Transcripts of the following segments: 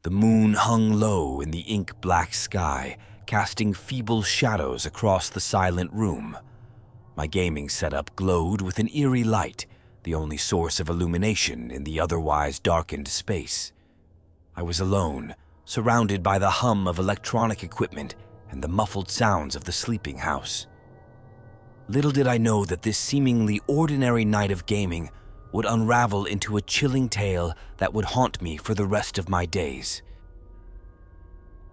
The moon hung low in the ink-black sky, casting feeble shadows across the silent room. My gaming setup glowed with an eerie light, the only source of illumination in the otherwise darkened space. I was alone, surrounded by the hum of electronic equipment and the muffled sounds of the sleeping house. Little did I know that this seemingly ordinary night of gaming would unravel into a chilling tale that would haunt me for the rest of my days.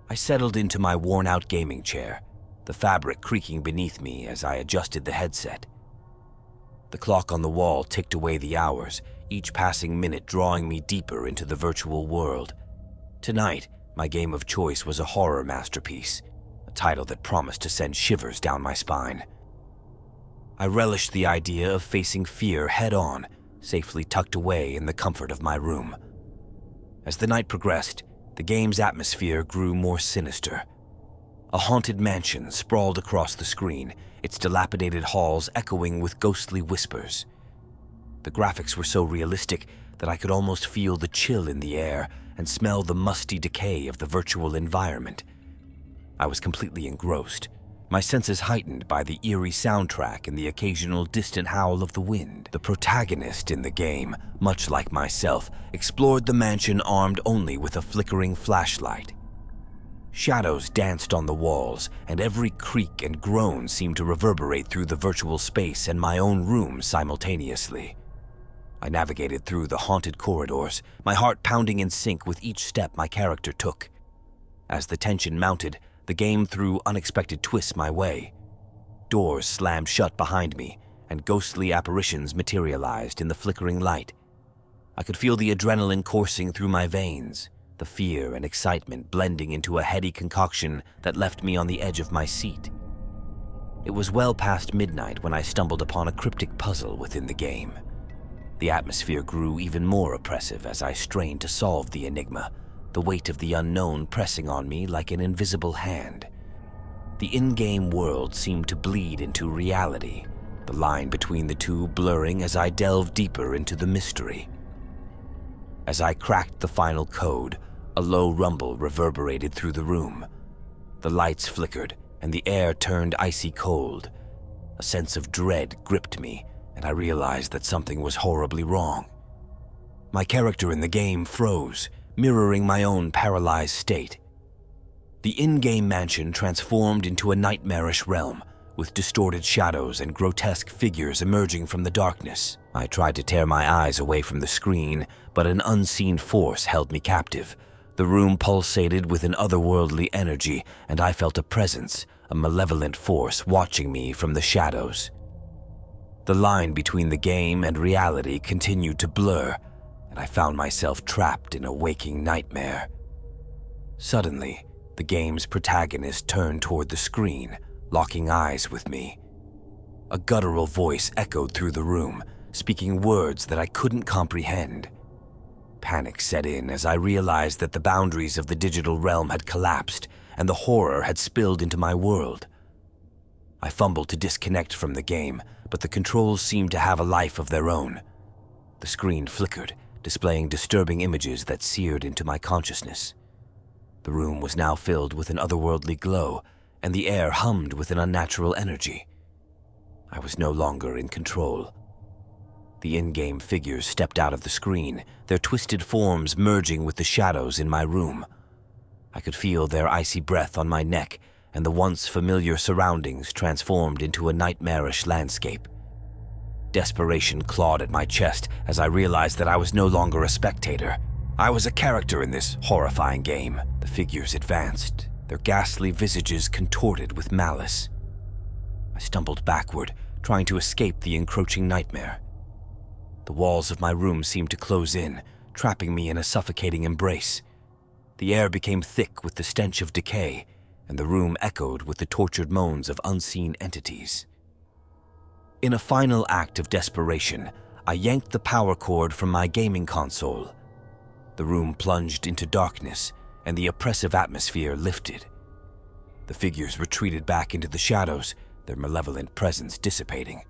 I settled into my worn-out gaming chair, the fabric creaking beneath me as I adjusted the headset. The clock on the wall ticked away the hours, each passing minute drawing me deeper into the virtual world. Tonight, my game of choice was a horror masterpiece, a title that promised to send shivers down my spine. I relished the idea of facing fear head-on, safely tucked away in the comfort of my room. As the night progressed, the game's atmosphere grew more sinister. A haunted mansion sprawled across the screen, its dilapidated halls echoing with ghostly whispers. The graphics were so realistic that I could almost feel the chill in the air and smell the musty decay of the virtual environment. I was completely engrossed, my senses heightened by the eerie soundtrack and the occasional distant howl of the wind. The protagonist in the game, much like myself, explored the mansion armed only with a flickering flashlight. Shadows danced on the walls, and every creak and groan seemed to reverberate through the virtual space and my own room simultaneously. I navigated through the haunted corridors, my heart pounding in sync with each step my character took. As the tension mounted, the game threw unexpected twists my way. Doors slammed shut behind me, and ghostly apparitions materialized in the flickering light. I could feel the adrenaline coursing through my veins, the fear and excitement blending into a heady concoction that left me on the edge of my seat. It was well past midnight when I stumbled upon a cryptic puzzle within the game. The atmosphere grew even more oppressive as I strained to solve the enigma, the weight of the unknown pressing on me like an invisible hand. The in-game world seemed to bleed into reality, the line between the two blurring as I delved deeper into the mystery. As I cracked the final code, a low rumble reverberated through the room. The lights flickered, and the air turned icy cold. A sense of dread gripped me, and I realized that something was horribly wrong. My character in the game froze, mirroring my own paralyzed state. The in-game mansion transformed into a nightmarish realm, with distorted shadows and grotesque figures emerging from the darkness. I tried to tear my eyes away from the screen, but an unseen force held me captive. The room pulsated with an otherworldly energy, and I felt a presence, a malevolent force watching me from the shadows. The line between the game and reality continued to blur, and I found myself trapped in a waking nightmare. Suddenly, the game's protagonist turned toward the screen, locking eyes with me. A guttural voice echoed through the room, speaking words that I couldn't comprehend. Panic set in as I realized that the boundaries of the digital realm had collapsed and the horror had spilled into my world. I fumbled to disconnect from the game, but the controls seemed to have a life of their own. The screen flickered, displaying disturbing images that seared into my consciousness. The room was now filled with an otherworldly glow, and the air hummed with an unnatural energy. I was no longer in control. The in-game figures stepped out of the screen, their twisted forms merging with the shadows in my room. I could feel their icy breath on my neck, and the once familiar surroundings transformed into a nightmarish landscape. Desperation clawed at my chest as I realized that I was no longer a spectator. I was a character in this horrifying game. The figures advanced, their ghastly visages contorted with malice. I stumbled backward, trying to escape the encroaching nightmare. The walls of my room seemed to close in, trapping me in a suffocating embrace. The air became thick with the stench of decay, and the room echoed with the tortured moans of unseen entities. In a final act of desperation, I yanked the power cord from my gaming console. The room plunged into darkness, and the oppressive atmosphere lifted. The figures retreated back into the shadows, their malevolent presence dissipating.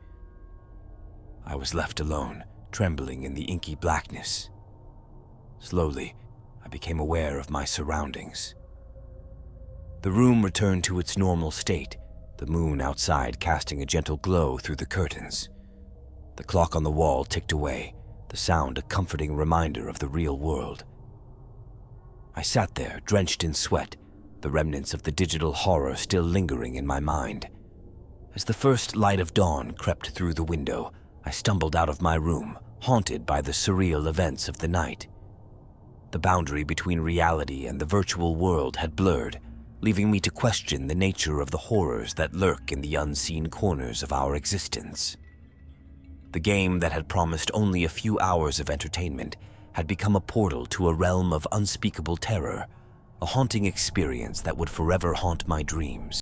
I was left alone, trembling in the inky blackness. Slowly, I became aware of my surroundings. The room returned to its normal state, the moon outside casting a gentle glow through the curtains. The clock on the wall ticked away, the sound a comforting reminder of the real world. I sat there, drenched in sweat, the remnants of the digital horror still lingering in my mind. As the first light of dawn crept through the window, I stumbled out of my room, haunted by the surreal events of the night. The boundary between reality and the virtual world had blurred, leaving me to question the nature of the horrors that lurk in the unseen corners of our existence. The game that had promised only a few hours of entertainment had become a portal to a realm of unspeakable terror, a haunting experience that would forever haunt my dreams.